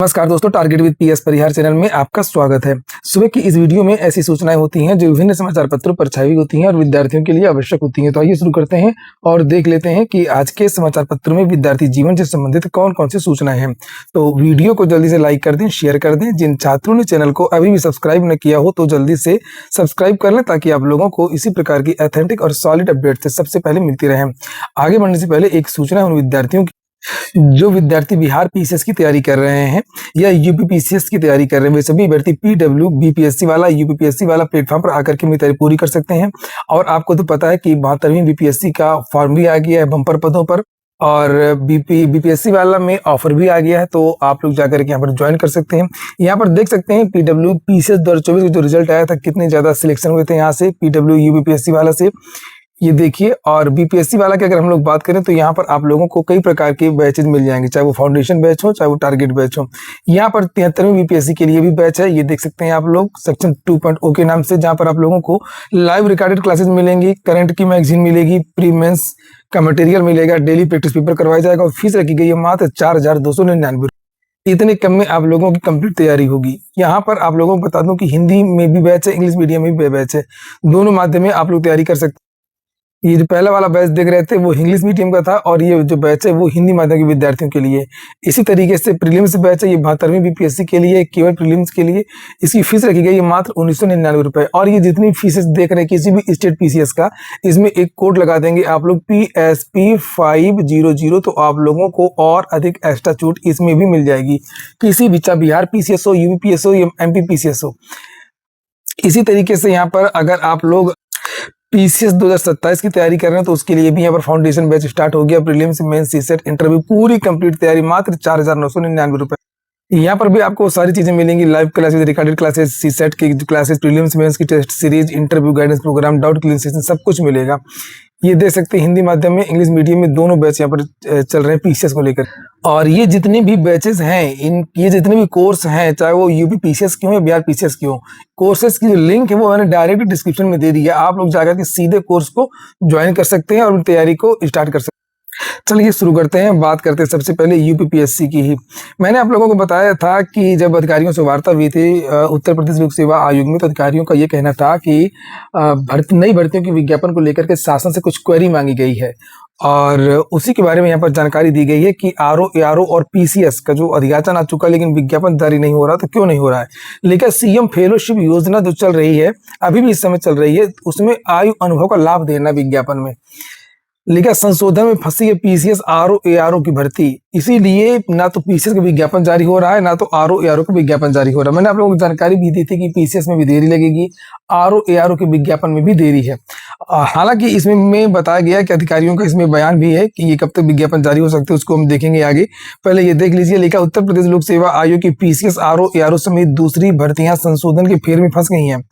नमस्कार दोस्तों, target with PS Parihar channel में आपका स्वागत है। सुबह की इस वीडियो में ऐसी सूचनाएं होती हैं जो विभिन्न समाचार पत्रों पर छाई होती हैं और विद्यार्थियों के लिए आवश्यक होती हैं। तो आइए शुरू करते हैं और देख लेते हैं कि आज के समाचार पत्रों में विद्यार्थी जीवन से संबंधित कौन कौन सी सूचनाएं हैं। तो वीडियो को जल्दी से लाइक कर दें, शेयर कर दें। जिन छात्रों ने चैनल को अभी भी सब्सक्राइब न किया हो तो जल्दी से सब्सक्राइब कर लें ताकि आप लोगों को इसी प्रकार की ऑथेंटिक और सॉलिड अपडेट सबसे पहले मिलती रहे। आगे बढ़ने से पहले एक सूचना उन विद्यार्थियों की जो विद्यार्थी बिहार पीसीएस की तैयारी कर रहे हैं या यूपी पीसीएस की तैयारी कर रहे हैं, वे सभी अभ्यर्थी पीडब्ल्यू बीपीएससी वाला यूपीपीएससी वाला प्लेटफॉर्म पर आकर के अपनी तैयारी पूरी कर सकते हैं। और आपको तो पता है कि 72वीं बीपीएससी का फॉर्म भी आ गया है बम्पर पदों पर, और बीपीएससी वाला में ऑफर भी आ गया है। तो आप लोग जाकर के यहाँ पर ज्वाइन कर सकते हैं। यहाँ पर देख सकते हैं पीडब्ल्यू पीसीएस 2024 का जो रिजल्ट आया था, कितने ज्यादा सिलेक्शन हुए थे यहाँ से पीडब्ल्यू यूपीपीएससी वाला से, ये देखिए। और बीपीएससी वाला की अगर हम लोग बात करें तो यहाँ पर आप लोगों को कई प्रकार के बैचेज मिल जाएंगे, चाहे वो फाउंडेशन बैच हो चाहे वो टारगेट बैच हो। यहाँ पर 73वीं बीपीएससी के लिए भी बैच है, ये देख सकते हैं आप लोग, सेक्शन 2.0 के नाम से, जहाँ पर आप लोगों को लाइव रिकॉर्डेड क्लासेस मिलेंगी, करंट की मैगजीन मिलेगी, प्री मेंस का मटेरियल मिलेगा, डेली प्रैक्टिस पेपर करवाया जाएगा और फीस रखी गई है मात्र 4,299। इतने कम में आप लोगों की कंप्लीट तैयारी होगी। यहाँ पर आप लोगों को बता दूं कि हिंदी में भी बैच है, इंग्लिश मीडियम में भी बैच है, दोनों माध्यम में आप लोग तैयारी कर सकते हैं। ये जो पहला वाला बैच देख रहे थे वो इंग्लिश मीडियम का था और ये जो बैच है वो हिंदी माध्यम के विद्यार्थियों के लिए। इसी तरीके से प्रीलिम्स बैच है, ये 72वीं बीपीएससी के लिए, केवल प्रीलिम्स के लिए। इसकी फीस रखी गई है मात्र 1999 रुपए। और ये जितनी फीसेस देख रहे हैं किसी भी स्टेट पीसीएस का, इसमें एक कोड लगा देंगे आप लोग PSP 500, तो आप लोगों को और अधिक एक्स्ट्रा छूट इसमें भी मिल जाएगी, किसी भी, चाहे बिहार पीसीएस हो, यूपीपीएस हो या एमपी पीसीएस हो। इसी तरीके से यहाँ पर अगर आप लोग पीसीएस 2027 की तैयारी कर रहे हैं तो उसके लिए भी यहाँ पर फाउंडेशन बैच स्टार्ट हो गया। प्रीलिम्स, मेंस, सीसेट, इंटरव्यू पूरी कंप्लीट तैयारी मात्र 4,999 रुपए। यहाँ पर भी आपको सारी चीजें मिलेंगी, live classes, recorded classes, CSAT की क्लासेस, प्रीलिम्स, मेंस की test series, interview guidance programme, doubt clear session, सब कुछ मिलेगा। ये देख सकते हैं हिंदी माध्यम में, इंग्लिश मीडियम में, दोनों बैच यहाँ पर चल रहे हैं पीसीएस को लेकर। और ये जितने भी बैचेस हैं, ये जितने भी कोर्स हैं, चाहे वो यूपी पीसीएस की हो या बिहार पीसीएस की हो, कोर्सेज की जो लिंक है वो मैंने डायरेक्ट डिस्क्रिप्शन में दे दिया। आप लोग जाकर के सीधे कोर्स को ज्वाइन कर सकते हैं और तैयारी को स्टार्ट कर सकते हैं। चलिए शुरू करते हैं, बात करते हैं सबसे पहले यूपीपीएससी की ही। मैंने आप लोगों को बताया था कि जब अधिकारियों से वार्ता हुई थी उत्तर प्रदेश लोक सेवा आयोग में, तो अधिकारियों का ये कहना था कि नई भर्तियों के विज्ञापन को लेकर के शासन से कुछ क्वेरी मांगी गई है और उसी के बारे में यहाँ पर जानकारी दी गई है कि आरओ, एआरओ और पीसीएस का जो अधियाचन आ चुका है लेकिन विज्ञापन जारी नहीं हो रहा। तो क्यों नहीं हो रहा है? लेकिन सीएम फेलोशिप योजना जो चल रही है, अभी भी इस समय चल रही है, उसमें आयु अनुभव का लाभ देना विज्ञापन में। लेकिन संशोधन में फंसी है पीसीएस, आरओ, एआरओ की भर्ती, इसीलिए ना तो पीसीएस का विज्ञापन जारी हो रहा है ना तो आरओ, एआरओ का विज्ञापन जारी हो रहा है। मैंने आप लोगों को जानकारी भी दी थी कि पीसीएस में भी देरी लगेगी, आरओ, एआरओ के विज्ञापन में भी देरी है। हालांकि इसमें बताया गया कि अधिकारियों का इसमें बयान भी है कि ये कब तक विज्ञापन जारी हो सकते हैं, उसको हम देखेंगे आगे। पहले ये देख लीजिए, लिखा उत्तर प्रदेश लोक सेवा आयोग की पीसीएस, आरओ, एआरओ समेत दूसरी भर्तियां संशोधन के फेर में फंस गई हैं।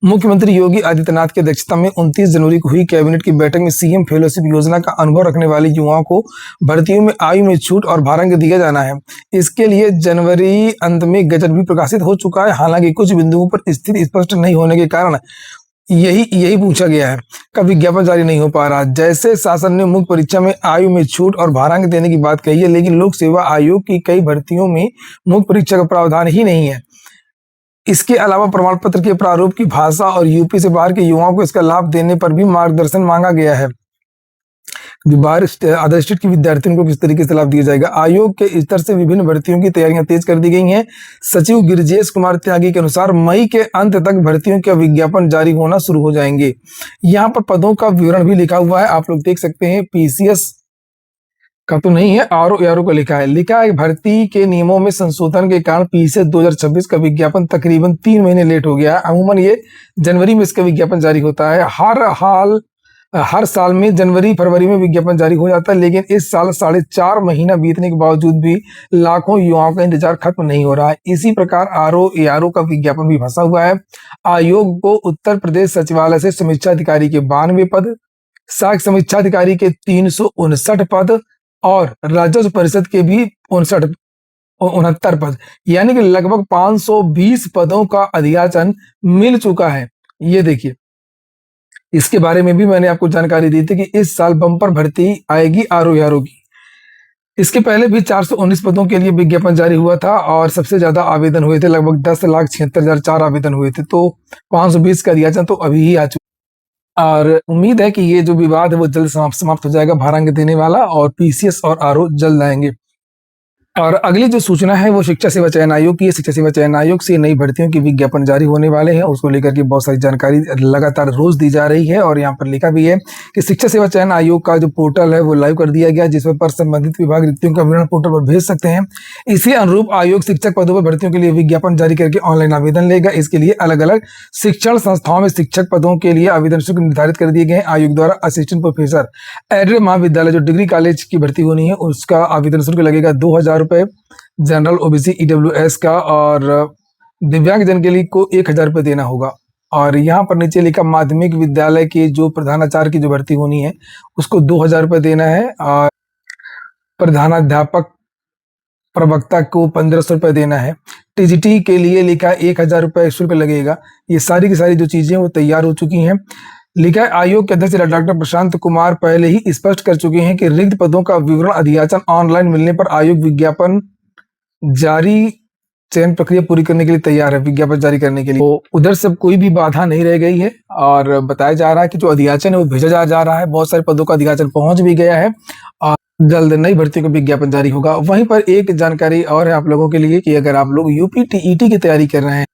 मुख्यमंत्री योगी आदित्यनाथ की अध्यक्षता में 29 जनवरी को हुई कैबिनेट की बैठक में सीएम फेलोशिप योजना का अनुभव रखने वाले युवाओं को भर्तियों में आयु में छूट और भारंग दिया जाना है। इसके लिए जनवरी अंत में गजट भी प्रकाशित हो चुका है। हालांकि कुछ बिंदुओं पर स्थिति स्पष्ट नहीं होने के कारण यही पूछा गया है का विज्ञापन जारी नहीं हो पा रहा। जैसे शासन ने मुख्य परीक्षा में आयु में छूट और भारांक देने की बात कही है, लेकिन लोक सेवा आयोग की कई भर्तियों में मुख्य परीक्षा का प्रावधान ही नहीं है। इसके अलावा प्रमाण पत्र के प्रारूप की भाषा और यूपी से बाहर के युवाओं को इसका लाभ देने पर भी मार्गदर्शन मांगा गया है। बाहर अदर स्टेट के विद्यार्थियों को किस तरीके से लाभ दिया जाएगा। आयोग के स्तर से विभिन्न भर्तियों की तैयारियां तेज कर दी गई हैं। सचिव गिरिजेश कुमार त्यागी के अनुसार मई के अंत तक भर्तियों के विज्ञापन जारी होना शुरू हो जाएंगे। यहाँ पर पदों का विवरण भी लिखा हुआ है, आप लोग देख सकते हैं। पीसीएस का तो नहीं है, आरओ, एआरओ का लिखा है भर्ती के नियमों में संशोधन के कारण पीसीएस 2026 का विज्ञापन तकरीबन 3 महीने लेट हो गया। अमूमन ये जनवरी में इसका विज्ञापन जारी होता है। हर साल में जनवरी फरवरी में विज्ञापन जारी हो जाता है, लेकिन इस साल 4.5 महीना बीतने के बावजूद भी लाखों युवाओं का इंतजार खत्म नहीं हो रहा है। इसी प्रकार आरओ, एआरओ का विज्ञापन भी फंसा हुआ है। आयोग को उत्तर प्रदेश सचिवालय से समीक्षा अधिकारी के 92 पद, सहायक समीक्षा अधिकारी के 359 पद और राजस्व परिषद के भी 69 पद, यानी कि लगभग 520 पदों का अधियाचन मिल चुका है। ये देखिए, इसके बारे में भी मैंने आपको जानकारी दी थी कि इस साल बम्पर भर्ती आएगी आरओ, एआरओ की। इसके पहले भी 419 पदों के लिए विज्ञापन जारी हुआ था और सबसे ज्यादा आवेदन हुए थे, लगभग 10,76,004 आवेदन हुए थे। तो 520 का अध्याचन तो अभी ही आ चुका और उम्मीद है कि ये जो विवाद है वो जल्द समाप्त हो जाएगा, भारांक देने वाला, और पीसीएस और आरओ जल्द आएंगे। और अगली जो सूचना है वो शिक्षा सेवा चयन आयोग की है। शिक्षा सेवा चयन आयोग से नई भर्तियों के विज्ञापन जारी होने वाले हैं, उसको लेकर के बहुत सारी जानकारी लगातार रोज दी जा रही है। और यहाँ पर लिखा भी है कि शिक्षा सेवा चयन आयोग का जो पोर्टल है वो लाइव कर दिया गया, जिस पर संबंधित विभाग रिक्तियों का विवरण पोर्टल पर भेज सकते हैं। इसी अनुरूप आयोग शिक्षक पदों पर भर्तियों के लिए विज्ञापन जारी करके ऑनलाइन आवेदन लेगा। इसके लिए अलग अलग शिक्षण संस्थाओं में शिक्षक पदों के लिए आवेदन शुल्क निर्धारित कर दिए गए हैं। आयोग द्वारा असिस्टेंट प्रोफेसर एडेड महाविद्यालय जो डिग्री कॉलेज की भर्ती होनी है उसका आवेदन शुल्क लगेगा 2,000 रुपये जनरल ओबीसी ईडब्ल्यूएस का, और दिव्यांग जन के लिए को 1,000 रुपये देना होगा। और यहाँ पर नीचे लिखा माध्यमिक विद्यालय के जो प्रधानाचार्य की जो भर्ती होनी है उसको 2,000 रुपये देना है, और प्रधानाध्यापक प्रवक्ता को 1,500 रुपये देना है। टीजीटी के लिए लिखा 1,000 रुपये शुल्क लगेगा। ये सारी की सारी जो चीजें वो तैयार हो चुकी हैं। लिखा है आयोग के अध्यक्ष डॉक्टर प्रशांत कुमार पहले ही स्पष्ट कर चुके हैं कि रिक्त पदों का विवरण अध्याचन ऑनलाइन मिलने पर आयोग विज्ञापन जारी चयन प्रक्रिया पूरी करने के लिए तैयार है, विज्ञापन जारी करने के लिए। तो उधर से कोई भी बाधा नहीं रह गई है और बताया जा रहा है कि जो अध्याचन है वो भेजा जा रहा है। बहुत सारे पदों का अध्याचन पहुंच भी गया है और जल्द नई भर्तियों का विज्ञापन जारी होगा। वहीं पर एक जानकारी और है आप लोगों के लिए कि अगर आप लोग यूपी टीईटी की तैयारी कर रहे हैं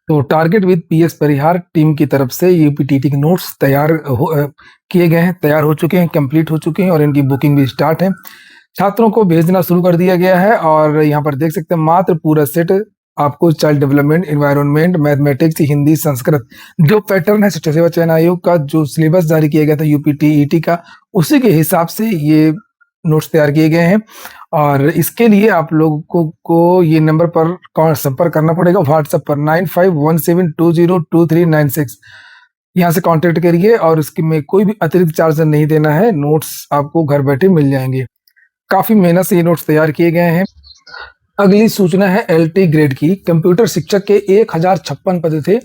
तो target with PS Parihar team की तरफ से यूपी टीईटी के नोट्स किए गए हैं, तैयार हो चुके हैं, कंप्लीट हो चुके हैं और इनकी बुकिंग भी स्टार्ट है। छात्रों को भेजना शुरू कर दिया गया है और यहाँ पर देख सकते हैं मात्र पूरा सेट आपको child development, environment, mathematics, Hindi, Sanskrit जो पैटर्न है शिक्षा सेवा चयन आयोग का जो सिलेबस जारी किया गया था यूपी टीईटी का, उसी के हिसाब से ये नोट्स तैयार किए गए हैं। और इसके लिए आप लोगों को ये नंबर पर संपर्क करना पड़ेगा व्हाट्सएप पर 9517202396। यहाँ से कांटेक्ट करिए और इसके में कोई भी अतिरिक्त चार्ज नहीं देना है, नोट्स आपको घर बैठे मिल जाएंगे। काफी मेहनत से ये नोट्स तैयार किए गए हैं। अगली सूचना है एलटी ग्रेड की। कंप्यूटर शिक्षक के 1,056 पद थे,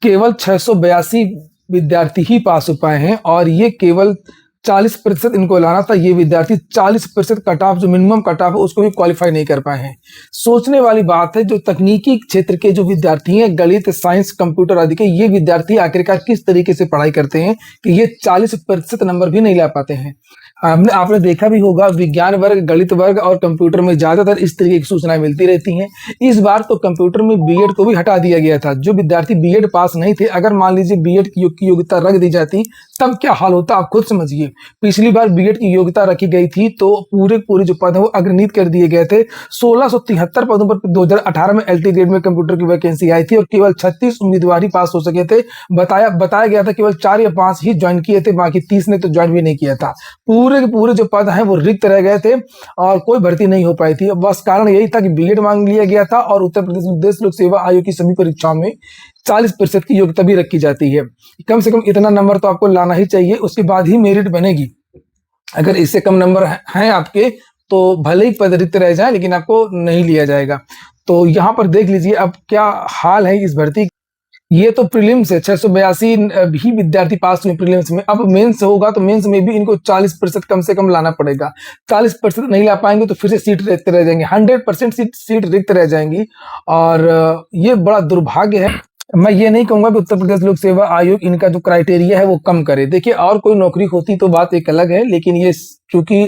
केवल 682 विद्यार्थी ही पास हो पाए हैं और ये केवल 40% इनको लाना था। ये विद्यार्थी 40% कट ऑफ जो मिनिमम कट ऑफ है उसको भी क्वालिफाई नहीं कर पाए हैं। सोचने वाली बात है, जो तकनीकी क्षेत्र के जो विद्यार्थी हैं, गणित, साइंस, कंप्यूटर आदि के, ये विद्यार्थी आखिरकार किस तरीके से पढ़ाई करते हैं कि ये 40% नंबर भी नहीं ला पाते हैं। आपने देखा भी होगा विज्ञान वर्ग, गणित वर्ग और कंप्यूटर में ज्यादातर इस तरीके की सूचनाएं मिलती रहती हैं। इस बार तो कंप्यूटर में बीएड को भी हटा दिया गया था। जो विद्यार्थी बीएड पास नहीं थे, अगर मान लीजिए बीएड की योग्यता रख दी जाती तब क्या हाल होता आप खुद समझिए। पिछली बार बीएड की योग्यता रखी गई थी तो पूरे जो पद है वो अग्रनीत कर दिए गए थे। 1673 पदों पर 2018 में एलटी ग्रेड में कंप्यूटर की वैकेंसी आई थी और केवल 36 उम्मीदवार ही पास हो सके थे। बताया गया था केवल 4 या 5 ही ज्वाइन किए थे, बाकी 30 ने तो ज्वाइन भी नहीं किया था। पूरे के पूरे जो पद हैं वो रिक्त रह गए थे और कोई भर्ती नहीं हो पाई थी। बस कारण यही था कि बीएड मांग लिया गया था और उत्तर प्रदेश लोक सेवा आयोग की सभी परीक्षाओं में 40% की योग्यता भी रखी जाती है। कम से कम इतना नंबर तो आपको लाना ही चाहिए, उसके बाद ही मेरिट बनेगी। अगर इससे कम नंबर हैं आपके तो भले ही पद रिक्त रह जाए लेकिन आपको नहीं लिया जाएगा। तो यहाँ पर देख लीजिए अब क्या हाल है इस भर्ती। ये तो प्रीलिम्स है, 682 भी विद्यार्थी पास हुए प्रीलिम्स में। अब मेंस होगा तो मेंस में भी इनको 40% कम से कम लाना पड़ेगा। 40% नहीं ला पाएंगे तो फिर से सीट रिक्त रह जाएंगे, 100% सीट रिक्त रह जाएंगी और ये बड़ा दुर्भाग्य है। मैं ये नहीं कहूंगा कि उत्तर प्रदेश लोक सेवा आयोग इनका जो क्राइटेरिया है वो कम करे। देखिए और कोई नौकरी होती तो बात एक अलग है, लेकिन ये चूंकि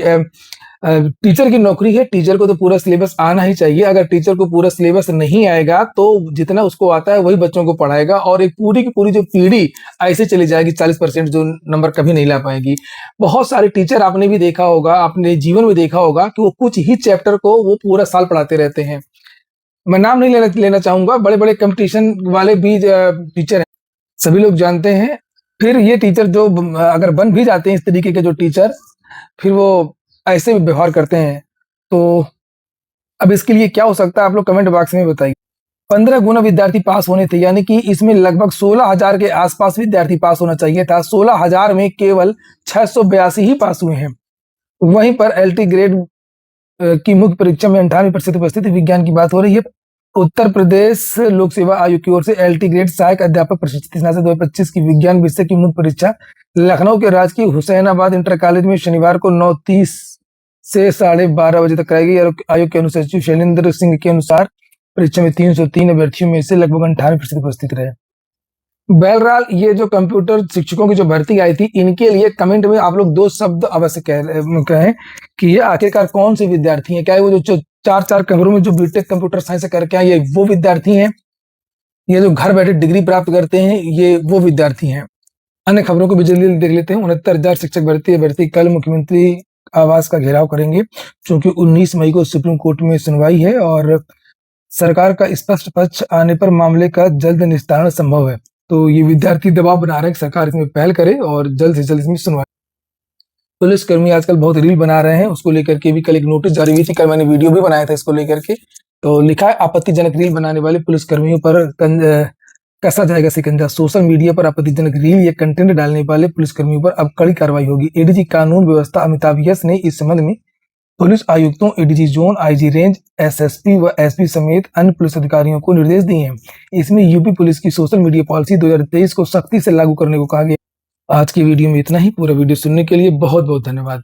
टीचर की नौकरी है, टीचर को तो पूरा सिलेबस आना ही चाहिए। अगर टीचर को पूरा सिलेबस नहीं आएगा तो जितना उसको आता है वही बच्चों को पढ़ाएगा और एक पूरी की पूरी जो पीढ़ी ऐसे चली जाएगी, 40% जो नंबर कभी नहीं ला पाएगी। बहुत सारे टीचर आपने भी देखा होगा, अपने जीवन में देखा होगा कि वो कुछ ही चैप्टर को वो पूरा साल पढ़ाते रहते हैं। मैं नाम नहीं लेना चाहूंगा, बड़े बड़े कंपटीशन वाले भी टीचर हैं, सभी लोग जानते हैं। फिर ये टीचर जो अगर बन भी जाते हैं इस तरीके के जो टीचर, फिर वो ऐसे व्यवहार करते हैं। तो अब इसके लिए क्या हो सकता है आप लोग कमेंट बॉक्स में बताइए। 15 गुना विद्यार्थी पास होने थे, यानी कि इसमें लगभग 16,000 के आसपास विद्यार्थी पास होना चाहिए था। 16,000 में केवल 682 ही पास हुए हैं। वहीं पर एलटी ग्रेड की मुख्य परीक्षा में 98% उपस्थिति। विज्ञान की बात हो रही है। उत्तर प्रदेश लोक सेवा आयोग की ओर से एलटी ग्रेड सहायक अध्यापक प्रशिक्षित स्नातक 2025 की विज्ञान विषय की मुख्य परीक्षा लखनऊ के राजकीय हुसैनाबाद इंटर कॉलेज में शनिवार को 9:30 से 12:30 बजे तक कराई गई। आयोग के अनुसचिव शैलेंद्र सिंह के अनुसार परीक्षा में 303 अभ्यर्थियों में से लगभग 98% उपस्थित रहे। बहरहाल ये जो कंप्यूटर शिक्षकों की जो भर्ती आई थी, इनके लिए कमेंट में आप लोग 2 शब्द अवश्य कहें कि ये आखिरकार कौन से विद्यार्थी हैं। क्या वो जो 4 कमरों में जो बीटेक कंप्यूटर साइंस करके आए, ये वो विद्यार्थी हैं? ये जो घर बैठे डिग्री प्राप्त करते हैं, ये वो विद्यार्थी हैं? अन्य खबरों को भी जल्दी देख लेते हैं। 69,000 शिक्षक भर्ती कल मुख्यमंत्री आवास का घेराव करेंगे, क्योंकि 19 मई को सुप्रीम कोर्ट में सुनवाई है और सरकार का स्पष्ट पक्ष आने पर मामले का जल्द निस्तारण संभव है। तो ये विद्यार्थी दबाव बना रहे हैं कि सरकार इसमें पहल करे और जल्द से जल्द इसमें सुनवाई। पुलिसकर्मी आजकल बहुत रील बना रहे हैं, उसको लेकर के भी कल एक नोटिस जारी हुई थी। कल मैंने वीडियो भी बनाया था इसको लेकर के। तो लिखा है, आपत्तिजनक रील बनाने वाले पुलिसकर्मियों पर कसा जाएगा शिकंजा। सोशल मीडिया पर आपत्तिजनक रील या कंटेंट डालने वाले पुलिसकर्मियों पर अब कड़ी कार्रवाई होगी। एडीजी कानून व्यवस्था अमिताभ यस ने इस संबंध में पुलिस आयुक्तों, ADG zone, IG range, SSP व एसपी समेत अन्य पुलिस अधिकारियों को निर्देश दिए हैं। इसमें यूपी पुलिस की सोशल मीडिया पॉलिसी 2023 को सख्ती से लागू करने को कहा गया। आज की वीडियो में इतना ही। पूरा वीडियो सुनने के लिए बहुत बहुत धन्यवाद।